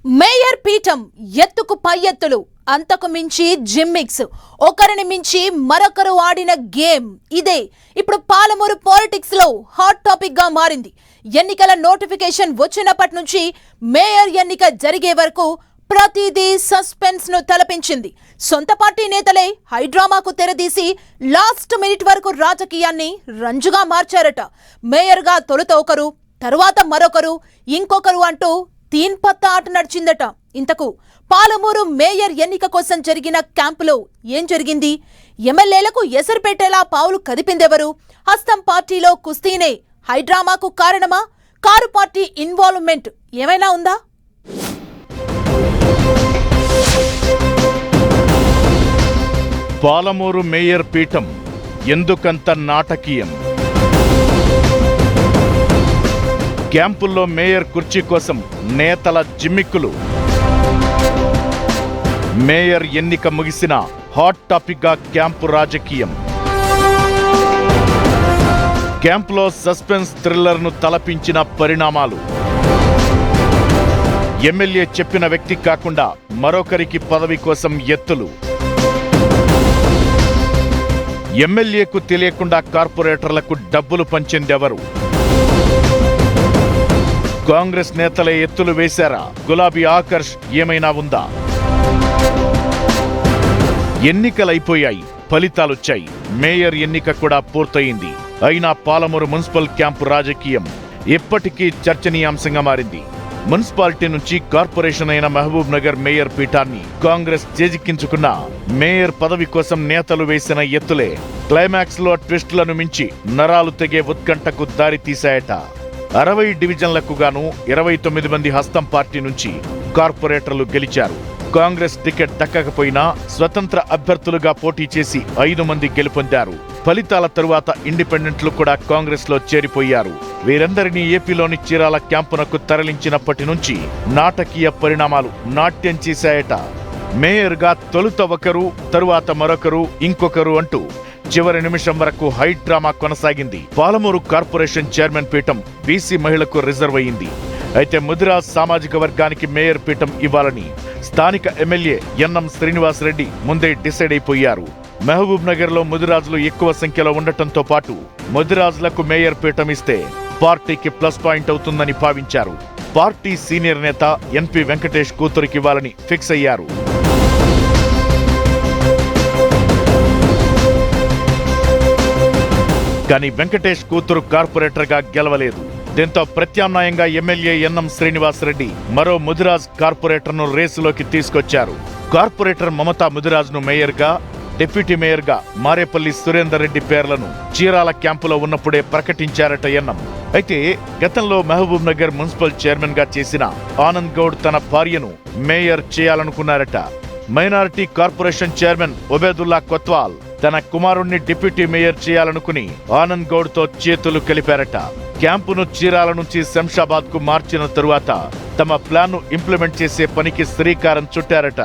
Mayor పీఠం ఎత్తుకు పై ఎత్తులు, అంతకు మించి జిమ్మిక్స్, ఒకరిని మించి మరొకరు ఆడిన గేమ్ ఇదే ఇప్పుడు పాలమూరు పాలిటిక్స్ లో హాట్ టాపిక్ గా మారింది. ఎన్నికల నోటిఫికేషన్ వచ్చినప్పటి నుంచి మేయర్ ఎన్నిక జరిగే వరకు ప్రతిదీ సస్పెన్స్ ను తలపించింది. సొంత పార్టీ నేతలే హైడ్రామాకు తెరదీసి లాస్ట్ మినిట్ వరకు రాజకీయాన్ని రంజుగా మార్చారట. మేయర్ గా తొలుత ఒకరు, తరువాత మరొకరు, ఇంకొకరు అంటూ తీన్ పత్తా ఆట నడిచిందట. ఇంతకు పాలమూరు మేయర్ ఎన్నిక కోసం జరిగిన క్యాంపులో ఏం జరిగింది? ఎమ్మెల్యేలకు ఎసరు పెట్టేలా పావులు కదిపిందెవరు? హస్తం పార్టీలో కుస్తీనే హైడ్రామాకు కారణమా? కారు పార్టీ ఇన్వాల్వ్మెంట్ ఏమైనా ఉందా? పాలమూరు మేయర్ పీఠం ఎందుకంత నాటకీయం? క్యాంపుల్లో మేయర్ కుర్చీ కోసం నేతల జిమ్మిక్కులు. మేయర్ ఎన్నిక ముగిసిన హాట్ టాపిక్గా క్యాంపు రాజకీయం. క్యాంపులో సస్పెన్స్ థ్రిల్లర్ను తలపించిన పరిణామాలు. ఎమ్మెల్యే చెప్పిన వ్యక్తి కాకుండా మరొకరికి పదవి కోసం ఎత్తులు. ఎమ్మెల్యేకు తెలియకుండా కార్పొరేటర్లకు డబ్బులు పంచిందెవరు? కాంగ్రెస్ నేతలే ఎత్తులు వేశారా? గులాబీ ఆకర్ష్ ఏమైనా ఉందా? ఎన్నికలైపోయాయి, ఫలితాలొచ్చాయి. మేయర్ ఎన్నిక కూడా పూర్తయింది. అయినా పాలమూరు మున్సిపల్ క్యాంపు రాజకీయం ఎప్పటికీ చర్చనీయాంశంగా మారింది. మున్సిపాలిటీ నుంచి కార్పొరేషన్ అయిన మహబూబ్ నగర్ మేయర్ పీఠాన్ని కాంగ్రెస్ చేజిక్కించుకున్న మేయర్ పదవి కోసం నేతలు వేసిన ఎత్తులే క్లైమాక్స్ లో ట్విస్టులను మించి నరాలు తెగే ఉత్కంఠకు దారి తీశాయట. 60 డివిజన్లకు గాను 29 మంది హస్తం పార్టీ నుంచి కార్పొరేటర్లు గెలిచారు. కాంగ్రెస్ టికెట్ దక్కకపోయినా స్వతంత్ర అభ్యర్థులుగా పోటీ చేసి 5 మంది గెలుపొందారు. ఫలితాల తరువాత ఇండిపెండెంట్లు కూడా కాంగ్రెస్ లో చేరిపోయారు. వీరందరినీ ఏపీలోని చీరాల క్యాంపునకు తరలించినప్పటి నుంచి నాటకీయ పరిణామాలు నాట్యం చేశాయట. మేయర్గా తొలుత ఒకరు, తరువాత మరొకరు, ఇంకొకరు అంటూ చివరి నిమిషం వరకు హై డ్రామా కొనసాగింది. పాలమూరు కార్పొరేషన్ చైర్మన్ పీఠం బీసీ మహిళకు రిజర్వ్ అయింది. అయితే ముదిరాజ్ సామాజిక వర్గానికి మేయర్ పీఠం ఇవ్వాలని స్థానిక ఎమ్మెల్యే ఎన్ఎం శ్రీనివాసరెడ్డి ముందే డిసైడ్ అయిపోయారు. మహబూబ్ నగర్ లో ముదిరాజులు ఎక్కువ సంఖ్యలో ఉండటంతో పాటు ముదిరాజులకు మేయర్ పీఠం ఇస్తే పార్టీకి ప్లస్ పాయింట్ అవుతుందని భావించారు. పార్టీ సీనియర్ నేత ఎన్పి వెంకటేష్ కూతురికివ్వాలని ఫిక్స్ అయ్యారు. కానీ వెంకటేష్ కూతురు కార్పొరేటర్గా గెలవలేదు. దీంతో ప్రత్యామ్నాయంగా ఎమ్మెల్యే ఎన్ఎం శ్రీనివాసరెడ్డి మరో ముదిరాజ్ కార్పొరేటర్ను రేసులోకి తీసుకొచ్చారు. కార్పొరేటర్ మమతా ముదిరాజ్ను మేయర్గా, డిప్యూటీ మేయర్గా మారేపల్లి సురేందర్ రెడ్డి పేర్లను చీరాల క్యాంపులో ఉన్నప్పుడే ప్రకటించారట ఎన్ఎం. అయితే గతంలో మహబూబ్ నగర్ మున్సిపల్ చైర్మన్ గా చేసిన ఆనంద్ గౌడ్ తన భార్యను మేయర్ చేయాలనుకున్నారట. Minority corporation chairman Obedullah Kotwal తన కుమారుణ్ణి డిప్యూటీ మేయర్ చేయాలనుకుని ఆనంద్ గౌడ్ తో చేతులు కలిపారట. క్యాంపును చీరాల నుంచి శంషాబాద్ కు మార్చిన తరువాత తమ ప్లాన్ ను ఇంప్లిమెంట్ చేసే పనికి శ్రీకారం చుట్టారట.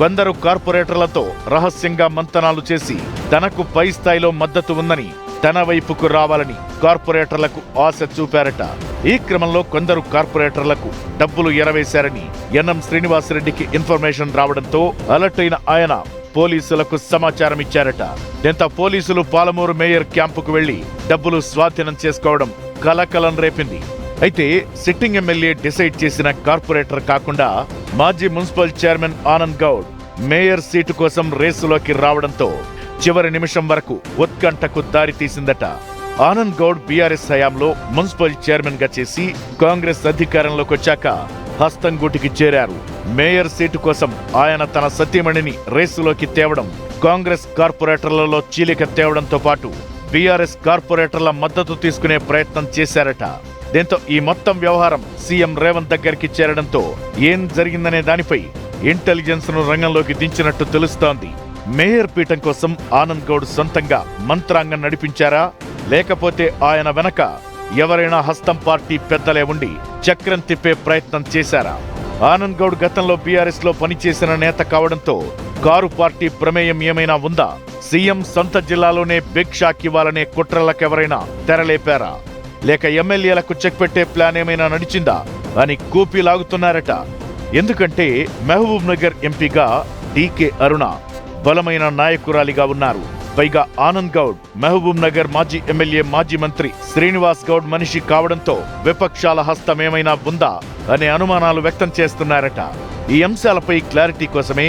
కొందరు కార్పొరేటర్లతో రహస్యంగా మంతనాలు చేసి తనకు పై స్థాయిలో మద్దతు ఉందని, తన వైపుకు రావాలని కార్పొరేటర్లకు ఆశ చూపారట. ఈ క్రమంలో కొందరు కార్పొరేటర్లకు డబ్బులు ఎరవేశారని ఎన్ఎం శ్రీనివాసరెడ్డికి ఇన్ఫర్మేషన్ రావడంతో అలర్ట్ అయిన ఆయన పోలీసులకు సమాచారం ఇచ్చారట. దీంతో పోలీసులు పాలమూరు మేయర్ క్యాంపుకు వెళ్లి డబ్బులు స్వాధీనం చేసుకోవడం కలకలం రేపింది. అయితే సిట్టింగ్ ఎమ్మెల్యే డిసైడ్ చేసిన కార్పొరేటర్ కాకుండా మాజీ municipal chairman Anand Goud mayor seat కోసం రేసులోకి రావడంతో చివరి నిమిషం వరకు ఉత్కంఠకు దారి తీసిందట. ఆనంద్ గౌడ్ బీఆర్ఎస్ హయాంలో మున్సిపల్ చైర్మన్ గా చేసి కాంగ్రెస్ అధికారంలోకి వచ్చాక హస్తం గూటికి చేరారు. మేయర్ సీటు కోసం ఆయన తన సతీమణిని రేసులోకి తేవడం, కాంగ్రెస్ కార్పొరేటర్లలో చీలిక తేవడంతో పాటు బీఆర్ఎస్ కార్పొరేటర్ల మద్దతు తీసుకునే ప్రయత్నం చేశారట. దీంతో ఈ మొత్తం వ్యవహారం సీఎం రేవంత్ దగ్గరికి చేరడంతో ఏం జరిగిందనే దానిపై ఇంటెలిజెన్స్ ను రంగంలోకి దించినట్టు తెలుస్తోంది. మేయర్ పీఠం కోసం ఆనంద్ గౌడ్ సొంతంగా మంత్రాంగం నడిపించారా, లేకపోతే ఆయన వెనక ఎవరైనా హస్తం పార్టీ పెద్దలే ఉండి చక్రం తిప్పే ప్రయత్నం చేశారా? ఆనంద్ గౌడ్ గతంలో బీఆర్ఎస్ లో పనిచేసిన నేత కావడంతో కారు పార్టీ ప్రమేయం ఏమైనా ఉందా? సీఎం సొంత జిల్లాలోనే బిగ్ షాక్ ఇవ్వాలనే కుట్రలకెవరైనా తెరలేపారా? లేక ఎమ్మెల్యేలకు చెక్ పెట్టే ప్లాన్ ఏమైనా నడిచిందా అని కూపీ లాగుతున్నారట. ఎందుకంటే మహబూబ్ నగర్ ఎంపీగా డీకే అరుణ బలమైన నాయకురాలిగా ఉన్నారు. పైగా ఆనంద్ గౌడ్ మహబూబ్ నగర్ మాజీ ఎమ్మెల్యే మాజీ మంత్రి శ్రీనివాస్ గౌడ్ మనిషి కావడంతో విపక్షాల హస్తమేమైనా ఉందా అనే అనుమానాలు వ్యక్తం చేస్తున్నారట. ఈ అంశాలపై క్లారిటీ కోసమే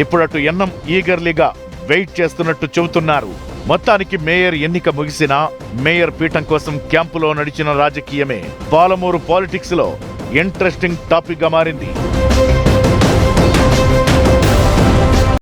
ఇప్పుడటు ఎన్నం ఈగర్లీగా వెయిట్ చేస్తున్నట్టు చెబుతున్నారు. మొత్తానికి మేయర్ ఎన్నిక ముగిసినా మేయర్ పీఠం కోసం క్యాంపులో నడిచిన రాజకీయమే పాలమూరు పాలిటిక్స్ లో ఇంట్రెస్టింగ్ టాపిక్ గా మారింది.